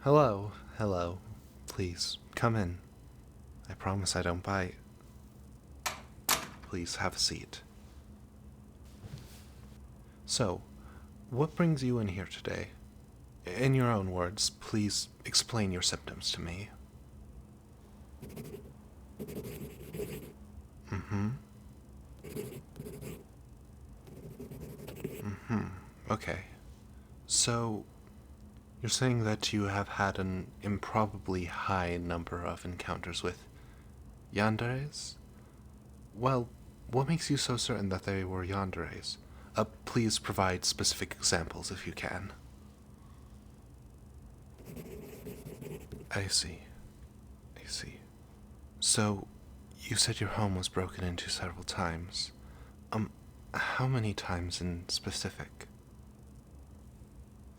Hello, hello. Please, come in. I promise I don't bite. Please have a seat. So, what brings you in here today? In your own words, please explain your symptoms to me. Mm-hmm. Mm-hmm. Okay. So, you're saying that you have had an improbably high number of encounters with yanderes? Well, what makes you so certain that they were yanderes? Please provide specific examples if you can. I see. I see. So, you said your home was broken into several times. Um, how many times in specific?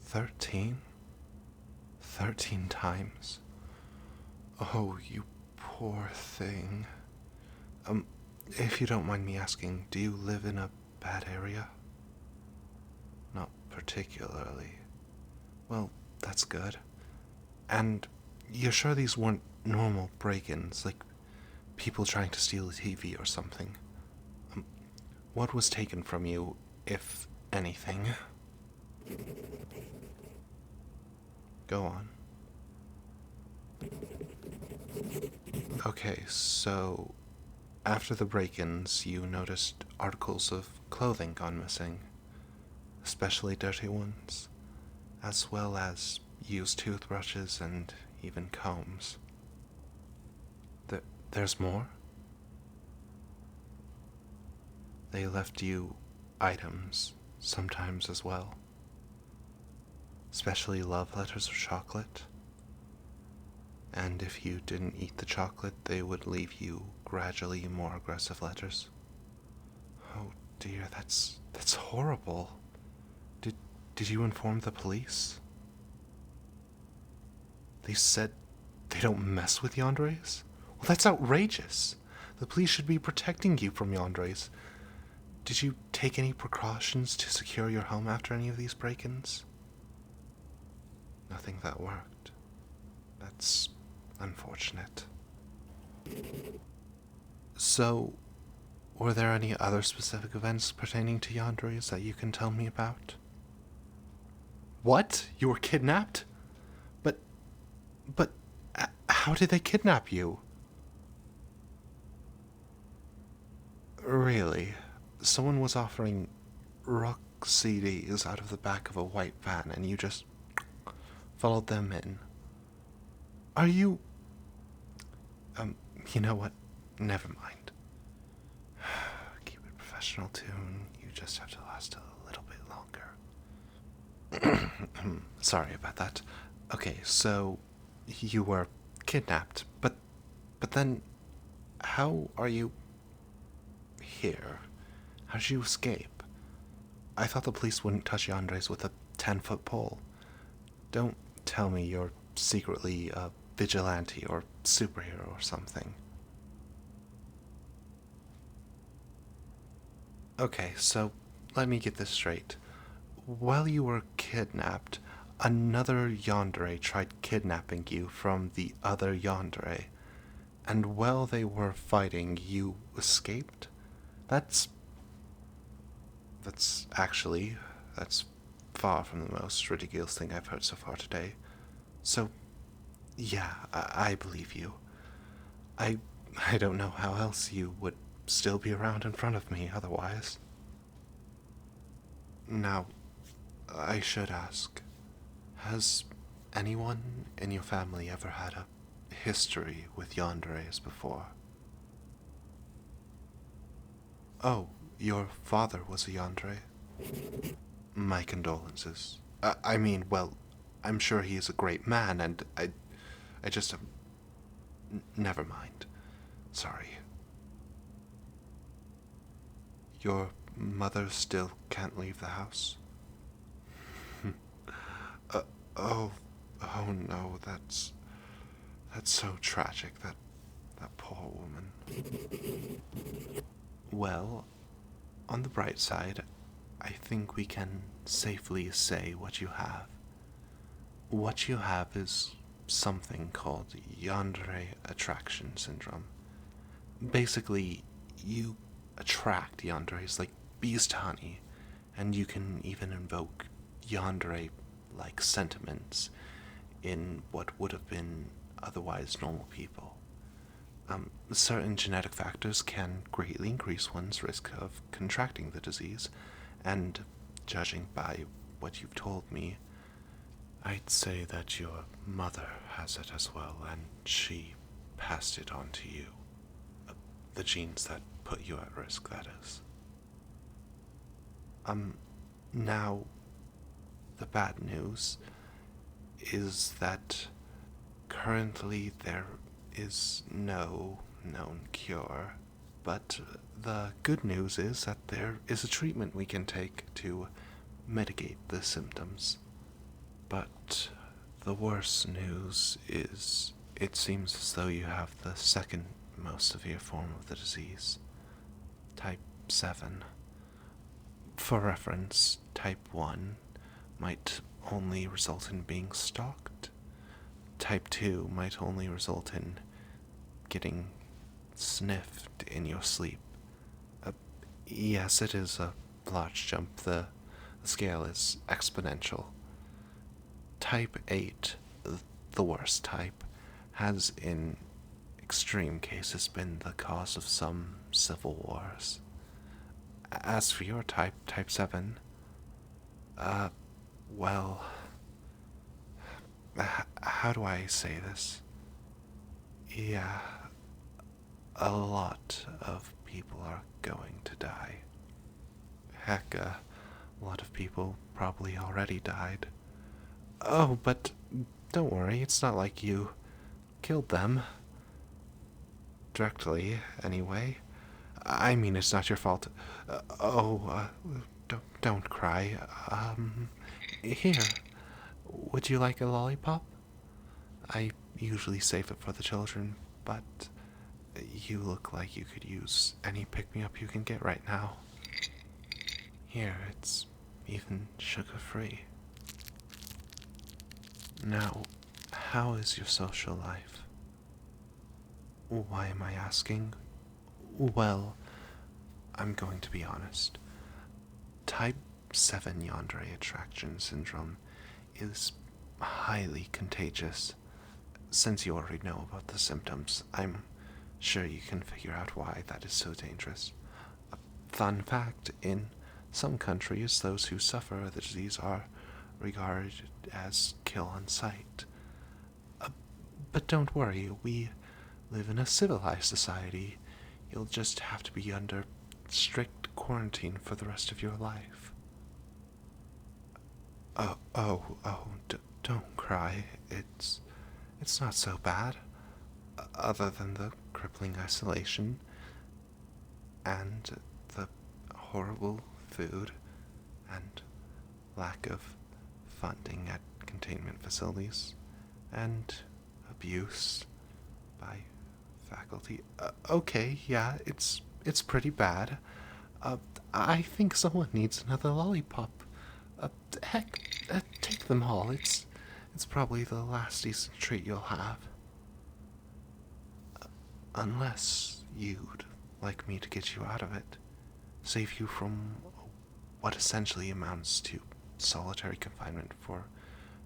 13? 13 times? Oh, you poor thing. If you don't mind me asking, do you live in a bad area? Not particularly. Well, that's good. And you're sure these weren't normal break-ins, like people trying to steal a TV or something? What was taken from you, if anything? Go on. Okay, so after the break ins, you noticed articles of clothing gone missing, especially dirty ones, as well as used toothbrushes and even combs. There's more? They left you items, sometimes as well, especially love letters or chocolate. And if you didn't eat the chocolate, they would leave you gradually more aggressive letters. Oh dear, that's horrible. Did you inform the police? They said they don't mess with yanderes? Well, that's outrageous. The police should be protecting you from yanderes. Did you take any precautions to secure your home after any of these break-ins? Nothing that worked. That's unfortunate. So, were there any other specific events pertaining to yanderes that you can tell me about? What? You were kidnapped? But, but, how did they kidnap you? Really? Someone was offering rock CDs out of the back of a white van and you just followed them in. Are you... you know what? Never mind. Keep it professional, tune. You just have to last a little bit longer. Sorry about that. Okay, so you were kidnapped, but then how are you here? How did you escape? I thought the police wouldn't touch Andres with a 10-foot pole. Don't tell me you're secretly a vigilante or superhero or something. Okay, so let me get this straight. While you were kidnapped, another yandere tried kidnapping you from the other yandere, and while they were fighting, you escaped? That's actually, that's far from the most ridiculous thing I've heard so far today. So, yeah, I believe you. I, I don't know how else you would still be around in front of me otherwise. Now, I should ask, has anyone in your family ever had a history with yanderes before? Oh, your father was a yandere? My condolences. I mean, well, I'm sure he is a great man, and I just, never mind. Sorry. Your mother still can't leave the house? uh, oh, oh no, that's so tragic, that poor woman. Well, on the bright side, I think we can safely say what you have. What you have is something called Yandere attraction syndrome. Basically, you attract yanderes like bees to honey, and you can even invoke yandere like sentiments in what would have been otherwise normal people. Certain genetic factors can greatly increase one's risk of contracting the disease, and judging by what you've told me, I'd say that your mother has it as well, and she passed it on to you. The genes that put you at risk, that is. Um, Now, the bad news is that currently there is no known cure, but the good news is that there is a treatment we can take to mitigate the symptoms. But the worst news is it seems as though you have the second most severe form of the disease, type 7. For reference, type 1 might only result in being stalked. Type 2 might only result in getting sniffed in your sleep. Yes, it is a large jump. The scale is exponential. Type 8, the worst type, has in extreme cases been the cause of some civil wars. As for your type, type 7, well, how do I say this? Yeah, a lot of people are going to die. Heck, a lot of people probably already died. Oh, but don't worry, it's not like you killed them. Directly, anyway. I mean, it's not your fault. Don't cry. Here, would you like a lollipop? I usually save it for the children, but you look like you could use any pick-me-up you can get right now. Here, it's even sugar-free. Now, how is your social life? Why am I asking? Well, I'm going to be honest. Type 7 yandere attraction syndrome is highly contagious. Since you already know about the symptoms, I'm sure you can figure out why that is so dangerous. A fun fact, in some countries, those who suffer the disease are regarded as kill on sight. But don't worry, we live in a civilized society. You'll just have to be under strict quarantine for the rest of your life. Don't cry. It's not so bad. Other than the crippling isolation and the horrible food and lack of funding at containment facilities and abuse by faculty. Okay, yeah, it's pretty bad. I think someone needs another lollipop. Heck, take them all. It's probably the last decent treat you'll have. Unless you'd like me to get you out of it, save you from what essentially amounts to solitary confinement for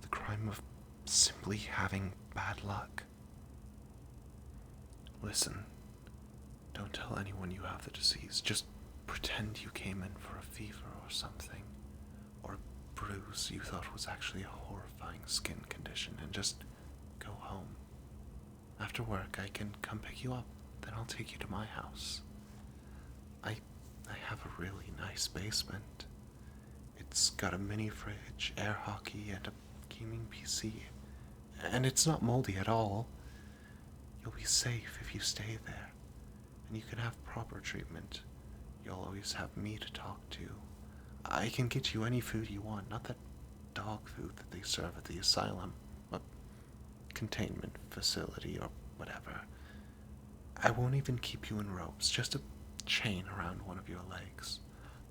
the crime of simply having bad luck. Listen, don't tell anyone you have the disease. Just pretend you came in for a fever or something, or a bruise you thought was actually a horrifying skin condition, and just go home. After work, I can come pick you up, then I'll take you to my house. I have a really nice basement. It's got a mini fridge, air hockey, and a gaming PC. And it's not moldy at all. You'll be safe if you stay there, and you can have proper treatment. You'll always have me to talk to. I can get you any food you want, not that dog food that they serve at the asylum, a containment facility or whatever. I won't even keep you in ropes, just a chain around one of your legs,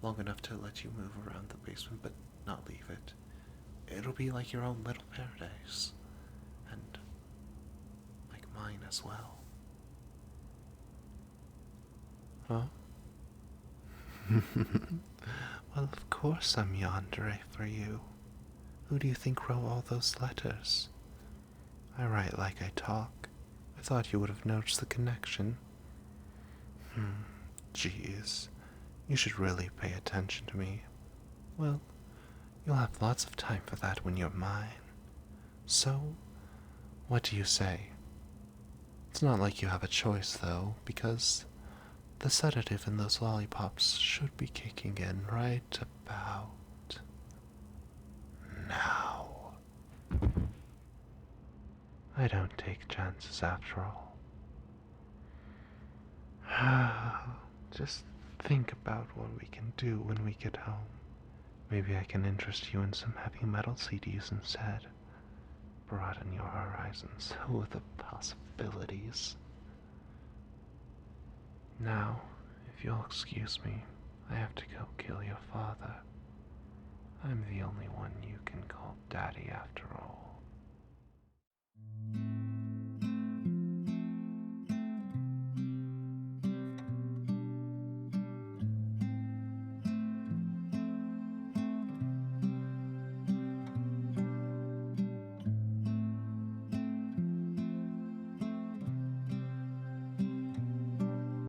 long enough to let you move around the basement but not leave it. It'll be like your own little paradise. And like mine as well. Huh? Well, of course I'm Yandere for you. Who do you think wrote all those letters? I write like I talk. I thought you would have noticed the connection. Jeez. You should really pay attention to me. Well, you'll have lots of time for that when you're mine. So, what do you say? It's not like you have a choice, though, because the sedative in those lollipops should be kicking in right about now. I don't take chances after all. Just think about what we can do when we get home. Maybe I can interest you in some heavy metal CDs instead. Broaden your horizons with the possibilities. Now, if you'll excuse me, I have to go kill your father. I'm the only one you can call Daddy after all.